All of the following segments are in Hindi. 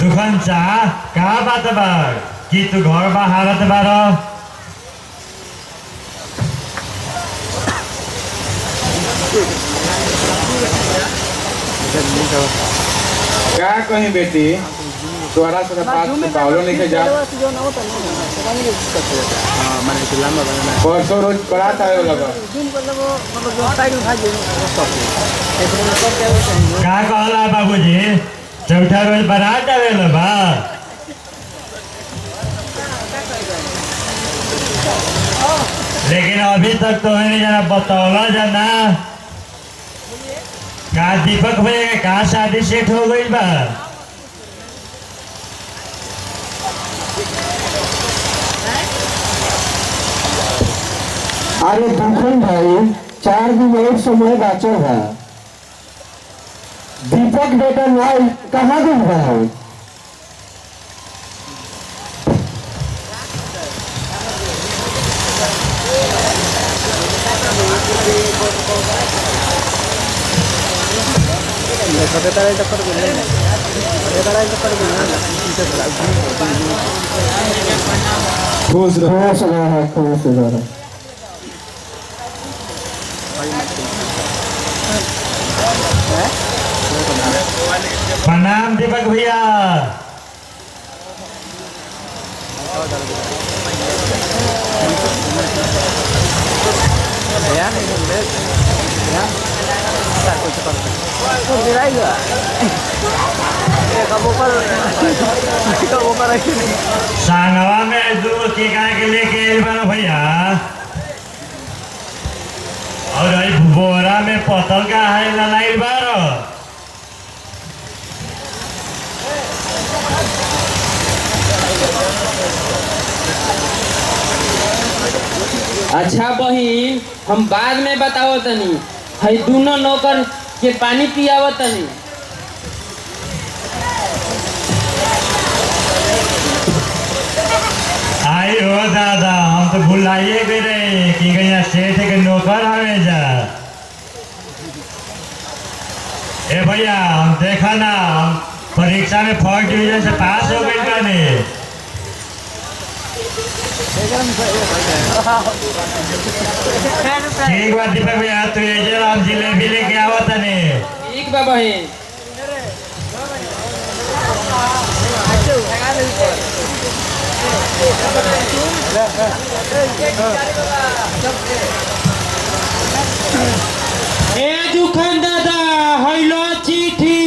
दुकान चा कहाँ बात बार कि तू घर बाहर बार क्या कहीं बेटी तोरा से बात पावलो नहीं जा परसों रोज परात आवे लगा का कहला बाबूजी चौथा रोज बारात आवे बा लेकिन अभी तक तो नहीं जाना बतौला जाना का दीपक भैया का शादी सेट हो गई बा अरे दुखन भाई 4 दिन और समय बाचल है। दीपक बेटा भाई कहाँ गए भाई? खुश रहो। प्रणाम दीपक भैया सांगवा में दूर के लेके आइल भैया और बोरा में पतल का है ललाई बार अच्छा बहिन हम बाद में बताओ तनी हई दोनों नौकर के पानी पियाव तनी आई हो दादा हम तो भुलाइए भी रहे कि गया सेठ के नौकर हमें जा ए भैया हम देखा ना हम परीक्षा में फर्स्ट डिवीजन से पास हो गए बानी ठीक बात दीपक भैया तू ये हम जिलेबी लेके आवत तनी ठीक बा बहिन ए दुकान दादा हइलो चिट्ठी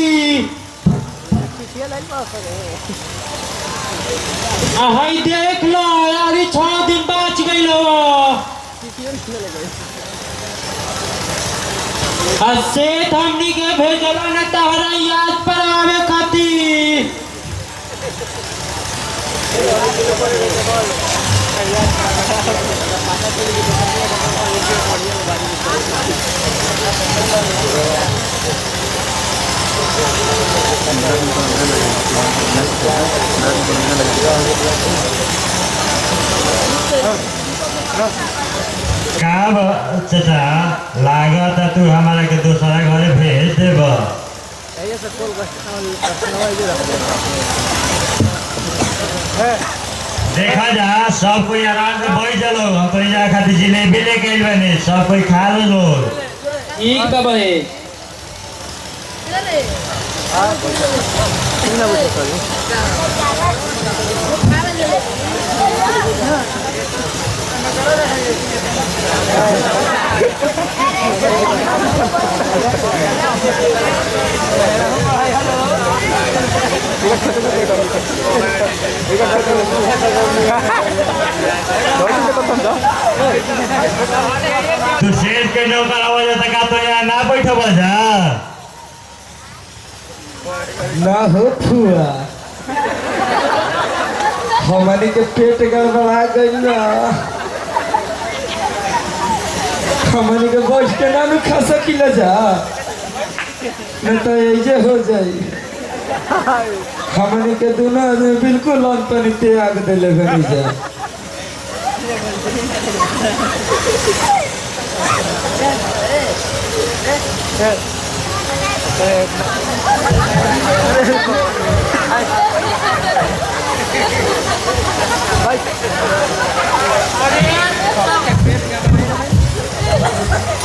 हई देख लो यार 6 दिन बच गइलो सेठ हमनी के भेजल न तहरा याद पर आवे खातिर का चाचा लागत तू हमारा के दूसरा घरे भेज देब देखा जा सब कोई आराम से बैठ चलो हम तो जा खातिर जिलेबी लेके आइल बानी सब कोई खा लो ठीक बा बहिन तू सेठ के नौकर आवाज तक तो यहाँ ना बैठ बजा ना हो फुआ हमारी के पेट गड़बड़ा गई ना हमारी के बस के ना में खा सकिला जा नहीं तो ऐसे हो जाई हमारी के दोनों आदमी बिल्कुल अंतनी त्याग दिले बनी जा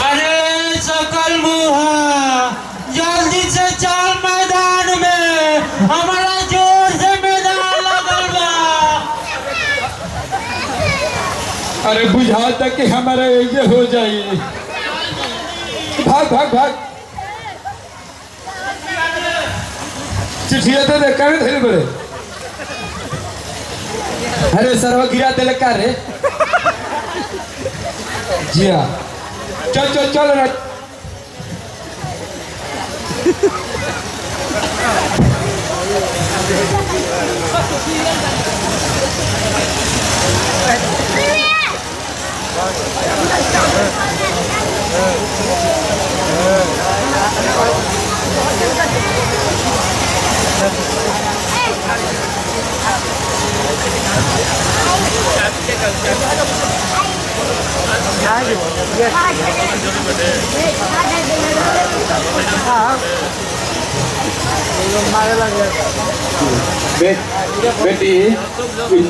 अरे सकल मुहा, जल्दी से चल मैदान में, हमारा जोर से मैदान लगल बा। अरे बुझाता कि हमारा ये हो जाई। भाग भाग भाग। चिट्ठिया दे दे करे धीरे बड़े। अरे सरवा गिरा दे लगा रे। जिया चल चल चल ना। बेटी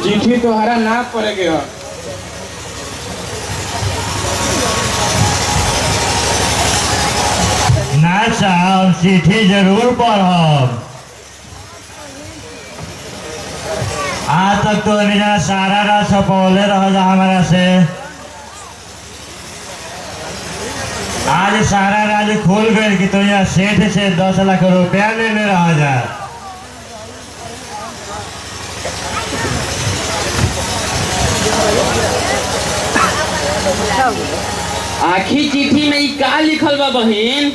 चिट्ठी तोहरा ना पड़े के हो। ना साहब चिट्ठी जरूर पढ़ब। आज तक तो मेरा सारा रात छपौले रह जा हमारा से। आज सारा राज खुल गए कि तो यहाँ सेठ से 10 लाख रुपया लेने रह जा। आखिर चिट्ठी में ई का लिखल बा बहन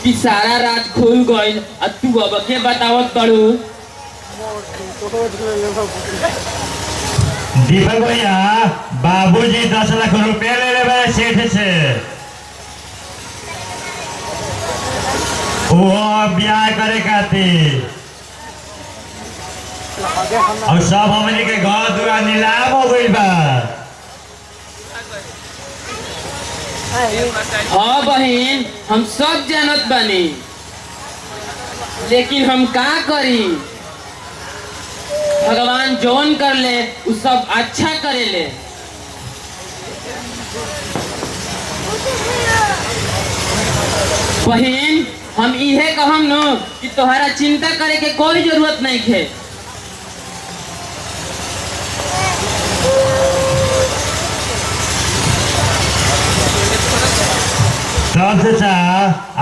कि सारा रात खुल गइल आ तू अब के बतावत पड़ू। दीपक भैया, बाबूजी 10 लाख रुपया ले ले बड़े सेठ से। वो ब्याह करे खातिर और सब हमनी के घर दुआर नीलाम हो गइल बा। हाँ बहन, हम सब जानत बानी, लेकिन हम का करी। भगवान जौन कर ले उ सब अच्छा करे ले। बहन, हम इहे कहम न कि तोहरा चिंता करे के कोई जरूरत नहीं है। तब से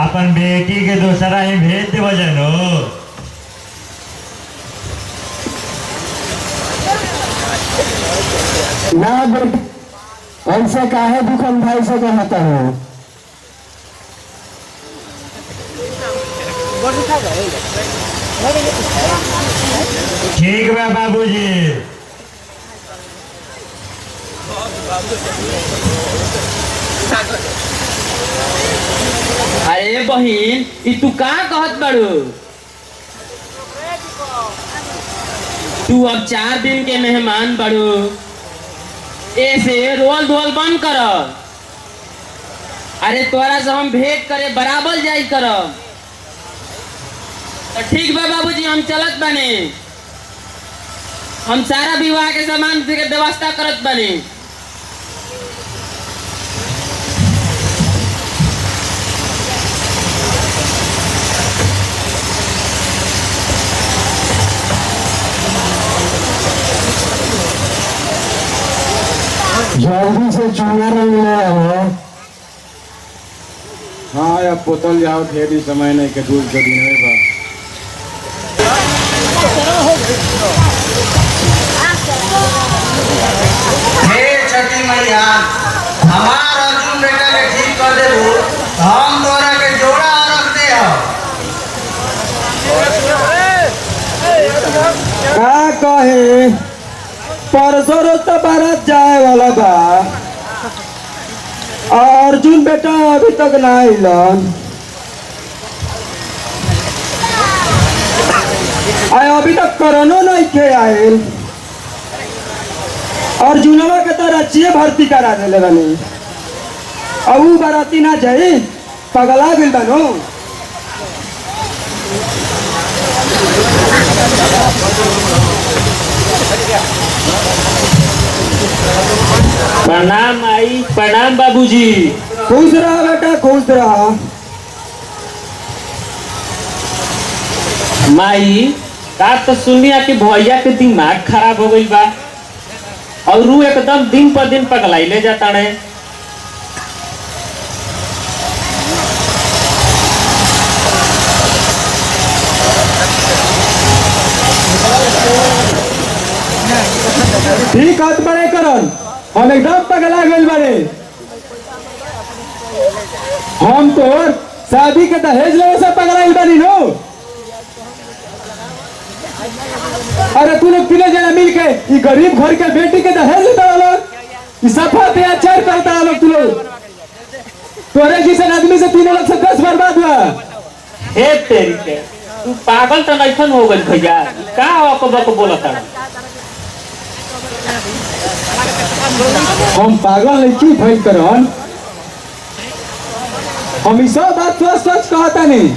अपन बेटी के दूसरा ही भेज दे बजनो। ना बेटी ऐसे काहे दुकान भाई से कहता हो। ठीक बा बाबूजी। अरे बहन, ई तू का कहत बाड़ू। तू अब 4 दिन के मेहमान बाड़ू, ऐसे रोल धोल बंद कर। अरे तोरा से हम भेंट करे बराबर जाई करब। तो ठीक बा बाबूजी, हम चलत बानी। हम सारा विवाह के सामान के व्यवस्था करत बानी। जल्दी से चूना रंग ले आओ। हाँ या पोतल जाओ, ढेर ही समय नहीं के दूर के दिन में बा। हे छठी मैया, हमार अर्जुन बेटा के ठीक कर देबू, हम तोरा के जोड़ा रख दे हो। का कहे परसों रोज तो बारात जाए वाला बा। अर्जुन बेटा अभी तक ना आइलन। अभी तक करोनो नहीं के आयल। अर्जुनवा के तो राज्य भर्ती करा दिले बनी। अब ऊ बाराती ना जाए पगला गेल बानो। प्रणाम आई, प्रणाम बाबूजी। खुश रहा बेटा, खुश रहा। माई का तो सुनिया कि भैया के दिमाग खराब हो गई बा और रू एकदम दिन पर दिन पगलाइले जाता रहे। ठीक हाथ बड़े करन, हम एकदम पगला गए बारे। हम तो शादी के दहेज ले से पगलाइल बानी नो। अरे तू लोग तीनों जना मिल के ये गरीब घर के बेटी के दहेज लेता लोग, ये सफा अत्याचार करता लोग। तू लोग तोरे जैसे आदमी से तीनों लोग से 10 बर्बाद हुआ। हे तेरी के, तू पागल तो नहीं हो गई भैया, का वक बोलता। हम पागल नहीं की भइल करन, हम ई सब बात सच सच कहता नहीं।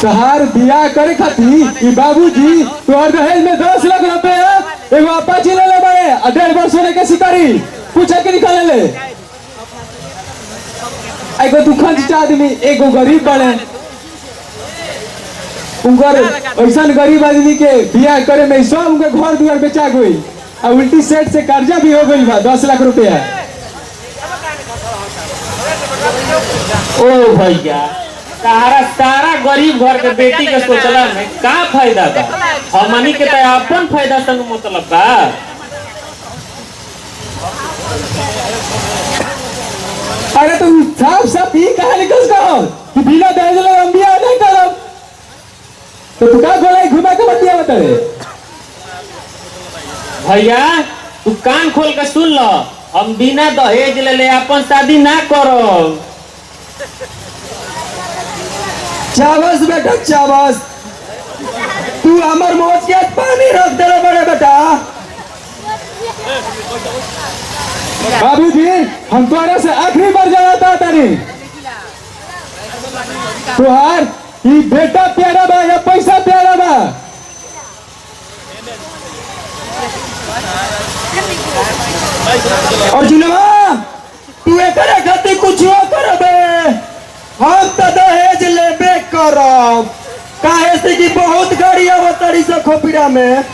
तहार बियाह करे खातिर ई बाबूजी तोहर दहेज में 10 लाख रुपया एगो अपाची ले ले बारे आ 1.5 वर्ष होने के शिकारी पूछे के निकाल ले। एगो दुखन आदमी एगो गरीब बने, उनकर ऐसा गरीब आदमी के बियाह करे में सब उनके घर दुआर बेचा गई और उल्टी सेठ से कर्जा भी हो गई बा 10 लाख रुपया। ओ भैया, सारा गरीब घर के बेटी के सोचला में का फायदा बा? हमनी के तो अपन फायदा संग मतलब बा। अरे तुम साफ साफ ही कहा निकल कहो कि बिना दहेज ले हम बियाह नहीं करब, तो तू का गोलाई घुमा के बतिया बता रे। भैया तू कान खोल के सुन लो, हम बिना दहेज ले अपन शादी ना करो। चावस बेटा चावस, तू हमार मौत के पानी रख दे बड़े बेटा। बाबूजी हम तुम्हारे से आखिरी बार जाना तारी, तुहार ये बेटा प्यारा बा या पैसा प्यारा बा? अर्जुनवा तू एकरे खातिर कुछ करबे, हम तो दहेज लेबे करब। काहे से कि बहुत गाड़ी आवतड़ी से खोपड़ा में।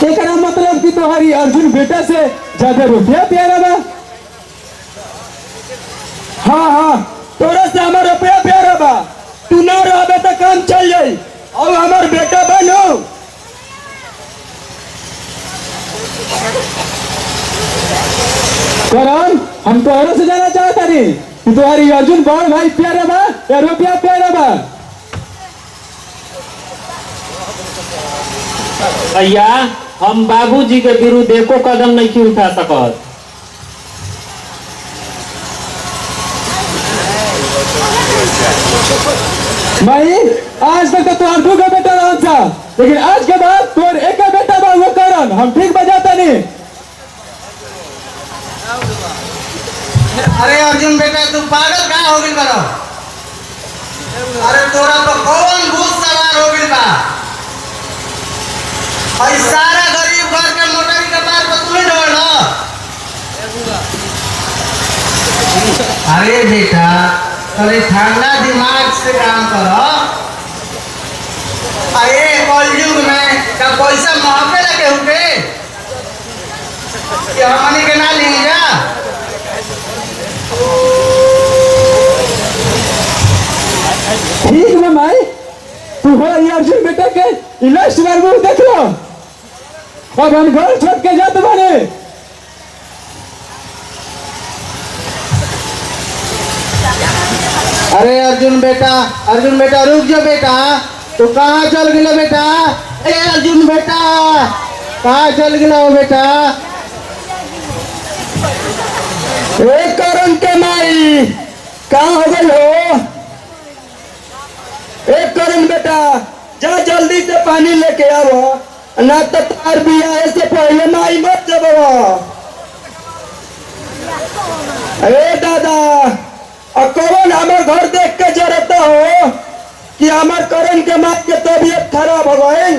एकरा मतलब कि तोहरी अर्जुन बेटा से ज्यादा रुपया प्यारा बा? हाँ हाँ, तोरा से हमार रुपया प्यारा बा। तू ना रहबे तो काम चल जाई और हमार बेटा बनो। करण हम तोहरे से जाना चाहता नहीं कि तुम्हारी अर्जुन बड़ भाई प्यारा बा या रुपया प्यारा बा? भैया हम बाबूजी के विरुद्ध एको कदम नहीं उठा सकत। भाई आज तक तो तुम्हार 2 बेटा रहा था, लेकिन आज के बाद तोर एक बेटा बा वो करण। हम ठीक बजाता नहीं। अरे अर्जुन बेटा तू पागल का हो गई बड़ा? अरे तोरा तो कौन भूत सवार हो गई बा? और सारा गरीब घर के मोटरी के पार पर तू ही दौड़ लो। अरे बेटा अरे ठंडा दिमाग से काम करो। अरे कलयुग में का पैसा महके लगे होंगे कि हमनी के ना ले जा। ठीक है माई, तू हो ये अर्जुन बेटा के इलाज बार देख लो। अब हम घर छोड़ के जाते बारे। अरे अर्जुन बेटा रुक जा बेटा। तू कहाँ चल गया बेटा? ए अर्जुन बेटा कहाँ चल गया हो बेटा? एक करण के माई कहाँ हो गई हो? एक करण बेटा जा जल्दी से पानी लेके आओ। ना तो तार बियाह से पहले माई मत जब। अरे दादा कौन हमार घर देख के जरता हो कि हमार करण के माँ के तबीयत खराब हो गई।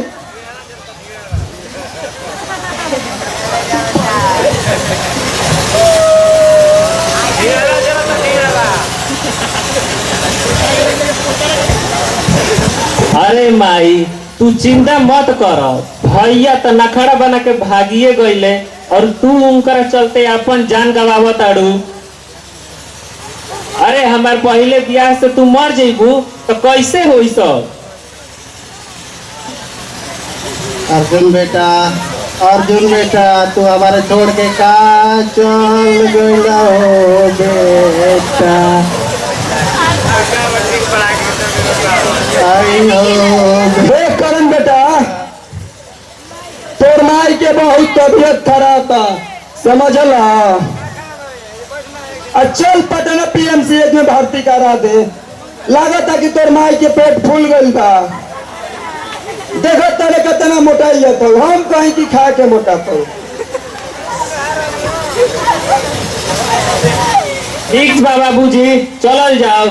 अरे माई तू चिंता मत कर, भैया तो नखड़ा बना के भागिए गईले और तू उनकर चलते अपन जान गवावत आड़ू। अरे हमार पहले ब्याह से तू मर जेबू तो कैसे होई सब। अर्जुन बेटा तू हमारे छोड़ के का चल गया हो बेटा। देख करण बेटा तोर माई के बहुत तबीयत खराब था, समझला। चल पटना पीएमसीएच में भर्ती करा दे। लागत है कि तोर माई के पेट फूल गई बा। देखो तेरे कितना मोटाई जाता हूँ, हम कहीं की खा के मोटा तो। ठीक बा बाबूजी, चलल जाओ।